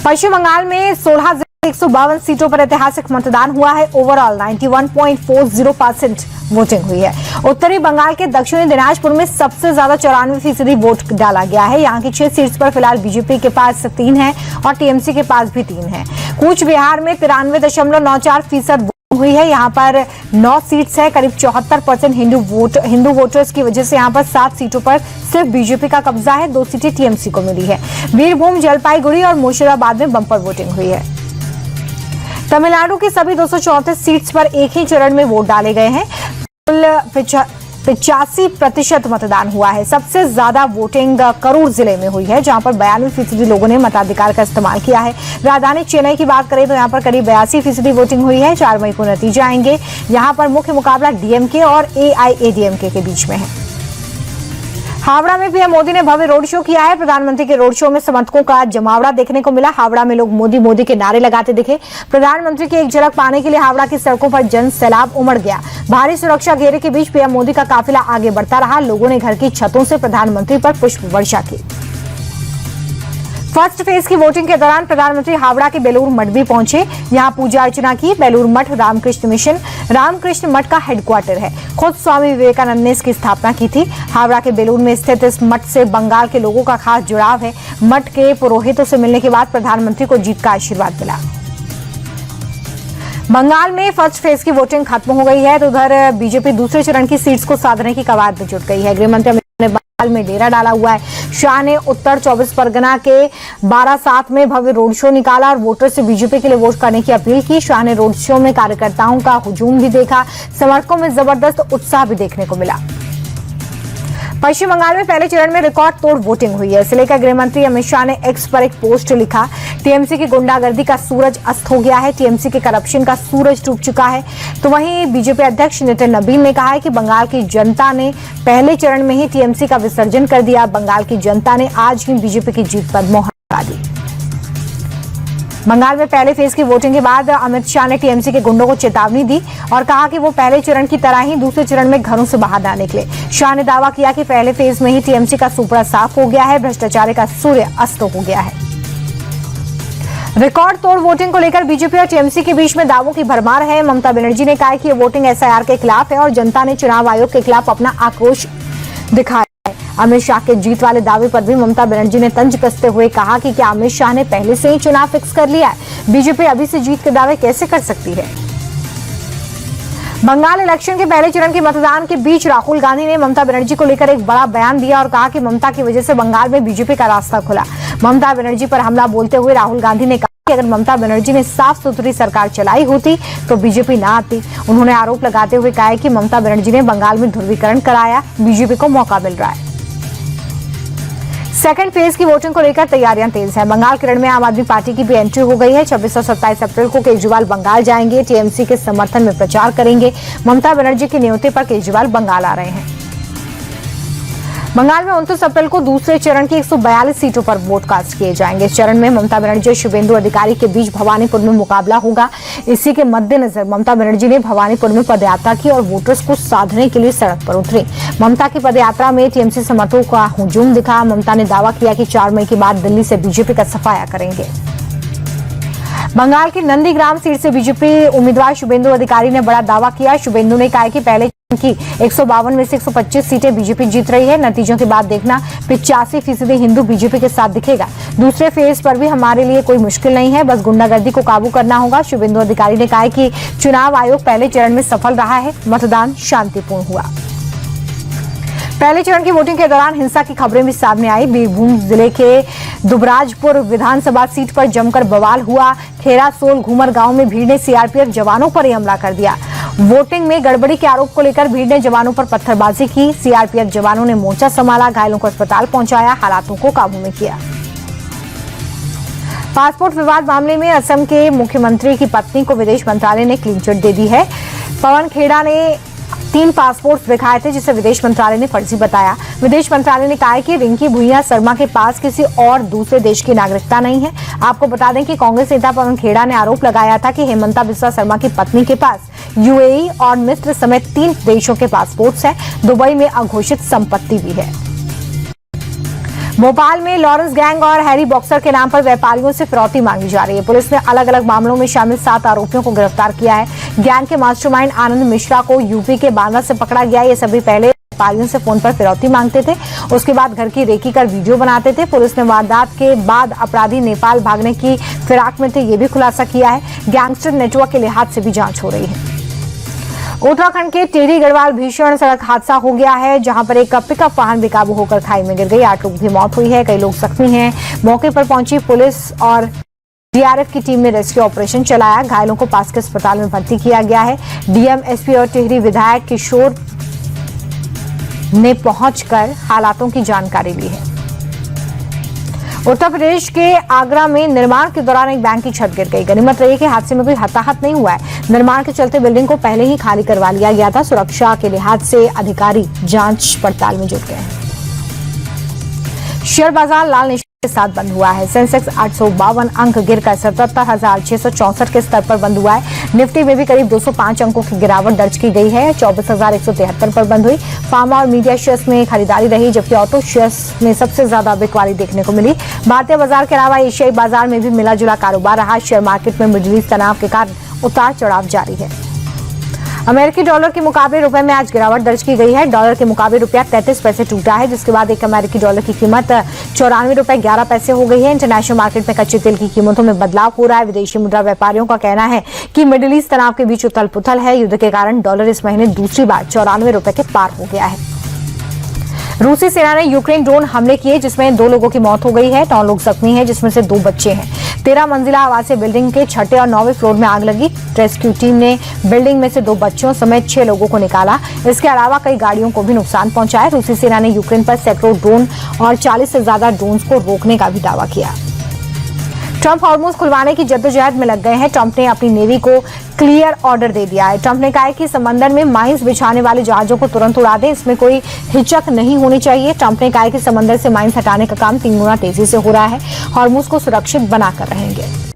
पश्चिम बंगाल में 16 जिले 152 सीटों पर ऐतिहासिक मतदान हुआ है। ओवरऑल 91.40% वोटिंग हुई है। उत्तरी बंगाल के दक्षिणी दिनाजपुर में सबसे ज्यादा 94% वोट डाला गया है। यहाँ की 6 सीट्स पर फिलहाल बीजेपी के पास 3 है और टीएमसी के पास भी 3 है। कूच बिहार में 93.94% हुई है। यहाँ पर 9 सीट्स है। करीब 74% हिंदू वोटर्स की वजह से यहाँ पर 7 सीटों पर सिर्फ बीजेपी का कब्जा है। 2 सीटें टीएमसी को मिली है। बीरभूम, जलपाईगुड़ी और मुर्शिदाबाद में बम्पर वोटिंग हुई है। तमिलनाडु की सभी 234 सीट्स पर एक ही चरण में वोट डाले गए हैं। कुल 85% मतदान हुआ है। सबसे ज्यादा वोटिंग करूर जिले में हुई है, जहां पर 92% लोगों ने मताधिकार का इस्तेमाल किया है। राजधानी चेन्नई की बात करें तो यहां पर करीब 82% वोटिंग हुई है। 4 मई को नतीजे आएंगे। यहां पर मुख्य मुकाबला डीएमके और एआईएडीएमके के बीच में है। हावड़ा में पीएम मोदी ने भव्य रोड शो किया है। प्रधानमंत्री के रोड शो में समर्थकों का जमावड़ा देखने को मिला। हावड़ा में लोग मोदी मोदी के नारे लगाते दिखे। प्रधानमंत्री की एक झलक पाने के लिए हावड़ा की सड़कों पर जन सैलाब उमड़ गया। भारी सुरक्षा घेरे के बीच पीएम मोदी का काफिला आगे बढ़ता रहा। लोगों ने घर की छतों से प्रधानमंत्री पर पुष्प वर्षा की। फर्स्ट फेज की वोटिंग के दौरान प्रधानमंत्री हावड़ा के बेलूर मठ भी पहुंचे। यहां पूजा अर्चना की। बेलूर मठ रामकृष्ण मठ का हेडक्वार्टर है। खुद स्वामी विवेकानंद ने इसकी स्थापना की थी। हावड़ा के बेलूर में स्थित इस मठ से बंगाल के लोगों का खास जुड़ाव है। मठ के पुरोहितों से मिलने के बाद प्रधानमंत्री को जीत का आशीर्वाद मिला। बंगाल में फर्स्ट फेज की वोटिंग खत्म हो गई है तो उधर बीजेपी दूसरे चरण की सीट्स को साधने की कवायद में जुट गई है। गृहमंत्री ने बंगाल में डेरा डाला हुआ है। शाह ने उत्तर 24 परगना के बारासात में भव्य रोड शो निकाला और वोटर से बीजेपी के लिए वोट करने की अपील की। शाह ने रोड शो में कार्यकर्ताओं का हुजूम भी देखा। समर्थकों में जबरदस्त उत्साह भी देखने को मिला। पश्चिम बंगाल में पहले चरण में रिकॉर्ड तोड़ वोटिंग हुई है। इसे लेकर गृहमंत्री अमित शाह ने एक्स पर एक पोस्ट लिखा। टीएमसी की गुंडागर्दी का सूरज अस्त हो गया है। टीएमसी के करप्शन का सूरज डूब चुका है। तो वहीं बीजेपी अध्यक्ष नितिन नबीन ने कहा है कि बंगाल की जनता ने पहले चरण में ही टीएमसी का विसर्जन कर दिया। बंगाल की जनता ने आज ही बीजेपी की जीत पर मोहर लगा दी। बंगाल में पहले फेज की वोटिंग के बाद अमित शाह ने टीएमसी के गुंडों को चेतावनी दी और कहा कि वो पहले चरण की तरह ही दूसरे चरण में घरों से बाहर ना निकले। शाह ने दावा किया कि पहले फेज में ही टीएमसी का सुपड़ा साफ हो गया है। भ्रष्टाचार का सूर्य अस्त हो गया है। रिकॉर्ड तोड़ वोटिंग को लेकर बीजेपी और टीएमसी के बीच में दावों की भरमार है। ममता बनर्जी ने कहा कि ये वोटिंग एसआईआर के खिलाफ है और जनता ने चुनाव आयोग के खिलाफ अपना आक्रोश दिखाया। अमित शाह के जीत वाले दावे पर भी ममता बनर्जी ने तंज कसते हुए कहा कि क्या अमित शाह ने पहले से ही चुनाव फिक्स कर लिया है? बीजेपी अभी से जीत के दावे कैसे कर सकती है? बंगाल इलेक्शन के पहले चरण के मतदान के बीच राहुल गांधी ने ममता बनर्जी को लेकर एक बड़ा बयान दिया और कहा कि ममता की वजह से बंगाल में बीजेपी का रास्ता खुला। ममता बनर्जी पर हमला बोलते हुए राहुल गांधी ने कहा कि अगर ममता बनर्जी ने साफ सुथरी सरकार चलाई होती तो बीजेपी ना आती। उन्होंने आरोप लगाते हुए कहा कि ममता बनर्जी ने बंगाल में ध्रुवीकरण कराया। बीजेपी को मौका मिल रहा है। सेकंड फेज की वोटिंग को लेकर तैयारियां तेज है। बंगाल के रण में आम आदमी पार्टी की भी एंट्री हो गई है। 26 और 27 अप्रैल को केजरीवाल बंगाल जाएंगे। टीएमसी के समर्थन में प्रचार करेंगे। ममता बनर्जी के न्योते पर केजरीवाल बंगाल आ रहे हैं। बंगाल में 29 अप्रैल को दूसरे चरण की 142 सीटों पर वोट कास्ट किए जाएंगे। इस चरण में ममता बनर्जी और शुभेंदु अधिकारी के बीच भवानीपुर में मुकाबला होगा। इसी के मद्देनजर ममता बनर्जी ने भवानीपुर में पदयात्रा की और वोटर्स को साधने के लिए सड़क पर उतरी। ममता की पदयात्रा में टीएमसी समर्थकों का हुजूम दिखा। ममता ने दावा किया कि 4 मई के बाद दिल्ली से बीजेपी का सफाया करेंगे। बंगाल की नंदीग्राम सीट से बीजेपी उम्मीदवार शुभेंदु अधिकारी ने बड़ा दावा किया। शुभेंदु ने कहा कि पहले की 152 में से 125 सीटें बीजेपी जीत रही है। नतीजों के बाद देखना 85% हिंदू बीजेपी के साथ दिखेगा। दूसरे फेज पर भी हमारे लिए कोई मुश्किल नहीं है, बस गुंडागर्दी को काबू करना होगा। शुभेंदु अधिकारी ने कहा कि चुनाव आयोग पहले चरण में सफल रहा है। मतदान शांतिपूर्ण हुआ। पहले चरण की वोटिंग के दौरान हिंसा की खबरें भी सामने आई। बीरभूम जिले के दुबराजपुर विधानसभा सीट पर जमकर बवाल हुआ। खेरासोल घूमर गांव में भीड़ ने सीआरपीएफ जवानों पर ही हमला कर दिया। वोटिंग में गड़बड़ी के आरोप को लेकर भीड़ ने जवानों पर पत्थरबाजी की। सीआरपीएफ जवानों ने मोर्चा संभाला, घायलों को अस्पताल पहुंचाया, हालातों को काबू में किया। पासपोर्ट विवाद मामले में असम के मुख्यमंत्री की पत्नी को विदेश मंत्रालय ने क्लीन चिट दे दी है। पवन खेड़ा ने 3 पासपोर्ट दिखाए थे जिसे विदेश मंत्रालय ने फर्जी बताया। विदेश मंत्रालय ने कहा कि रिंकी भुइयां शर्मा के पास किसी और दूसरे देश की नागरिकता नहीं है। आपको बता दें कि कांग्रेस नेता पवन खेड़ा ने आरोप लगाया था कि हेमंता बिस्वा शर्मा की पत्नी के पास यूएई और मिस्र समेत 3 देशों के पासपोर्ट्स हैं। दुबई में अघोषित संपत्ति भी है। भोपाल में लॉरेंस गैंग और हैरी बॉक्सर के नाम पर व्यापारियों से फिरौती मांगी जा रही है। पुलिस ने अलग अलग मामलों में शामिल 7 आरोपियों को गिरफ्तार किया है। गैंग के मास्टरमाइंड आनंद मिश्रा को यूपी के बांदा से पकड़ा गया। ये सभी पहले व्यापारियों से फोन पर फिरौती मांगते थे, उसके बाद घर की रेकी कर वीडियो बनाते थे। पुलिस ने वारदात के बाद अपराधी नेपाल भागने की फिराक में थे, ये भी खुलासा किया है। गैंगस्टर नेटवर्क के लिहाज से भी जांच हो रही है। उत्तराखंड के टेढ़ी गढ़वाल भीषण सड़क हादसा हो गया है, जहां पर एक पिकअप वाहन बेकाबू होकर खाई में गिर गई। 8 लोगों की मौत हुई है, कई लोग जख्मी हैं। मौके पर पहुंची पुलिस और डीआरएफ की टीम ने रेस्क्यू ऑपरेशन चलाया। घायलों को पास के अस्पताल में भर्ती किया गया है। डीएम, एसपी और टिहरी विधायक किशोर ने पहुंचकर हालातों की जानकारी ली है। उत्तर प्रदेश के आगरा में निर्माण के दौरान एक बैंक की छत गिर गई। गनीमत रही कि हादसे में कोई हताहत नहीं हुआ है। निर्माण के चलते बिल्डिंग को पहले ही खाली करवा लिया गया था। सुरक्षा के लिहाज से अधिकारी जांच पड़ताल में जुट गए हैं। शेयर बाजार लाल निशान के साथ बंद हुआ है। सेंसेक्स 852 अंक गिरकर 77,664 के स्तर पर बंद हुआ है। निफ्टी में भी करीब 205 अंकों की गिरावट दर्ज की गई है। 24,173 पर बंद हुई। फार्मा और मीडिया शेयर्स में खरीदारी रही, जबकि ऑटो शेयर्स में सबसे ज्यादा बिकवाली देखने को मिली। भारतीय बाजार के अलावा एशियाई बाजार में भी मिला जुला कारोबार रहा। शेयर मार्केट में मिडिल ईस्ट तनाव के कारण उतार चढ़ाव जारी है। अमेरिकी डॉलर के मुकाबले रुपए में आज गिरावट दर्ज की गई है। डॉलर के मुकाबले रुपया 33 पैसे टूटा है, जिसके बाद एक अमेरिकी डॉलर की कीमत 94 रुपए 11 पैसे हो गई है। इंटरनेशनल मार्केट में कच्चे तेल की कीमतों में बदलाव हो रहा है। विदेशी मुद्रा व्यापारियों का कहना है कि मिडिल ईस्ट तनाव के बीच उथल पुथल है। युद्ध के कारण डॉलर इस महीने दूसरी बार 94 रुपए के पार हो गया है। रूसी सेना ने यूक्रेन ड्रोन हमले किए, जिसमें 2 लोगों की मौत हो गई है। 9 लोग जख्मी हैं, जिसमें से 2 बच्चे हैं। 13 मंजिला आवासीय बिल्डिंग के 6ठे और 9वें फ्लोर में आग लगी। रेस्क्यू टीम ने बिल्डिंग में से 2 बच्चों समेत 6 लोगों को निकाला। इसके अलावा कई गाड़ियों को भी नुकसान पहुंचा है। रूसी सेना ने यूक्रेन पर सैकड़ों ड्रोन और 40 से ज्यादा ड्रोन्स को रोकने का भी दावा किया। ट्रंप हॉर्मुज खुलवाने की जद्दोजहद में लग गए हैं। ट्रंप ने अपनी नेवी को क्लियर ऑर्डर दे दिया है। ट्रंप ने कहा है कि समंदर में माइंस बिछाने वाले जहाजों को तुरंत उड़ा दें, इसमें कोई हिचक नहीं होनी चाहिए। ट्रंप ने कहा है कि समंदर से माइंस हटाने का काम 3 गुना तेजी से हो रहा है। हॉर्मुज को सुरक्षित बनाकर रहेंगे।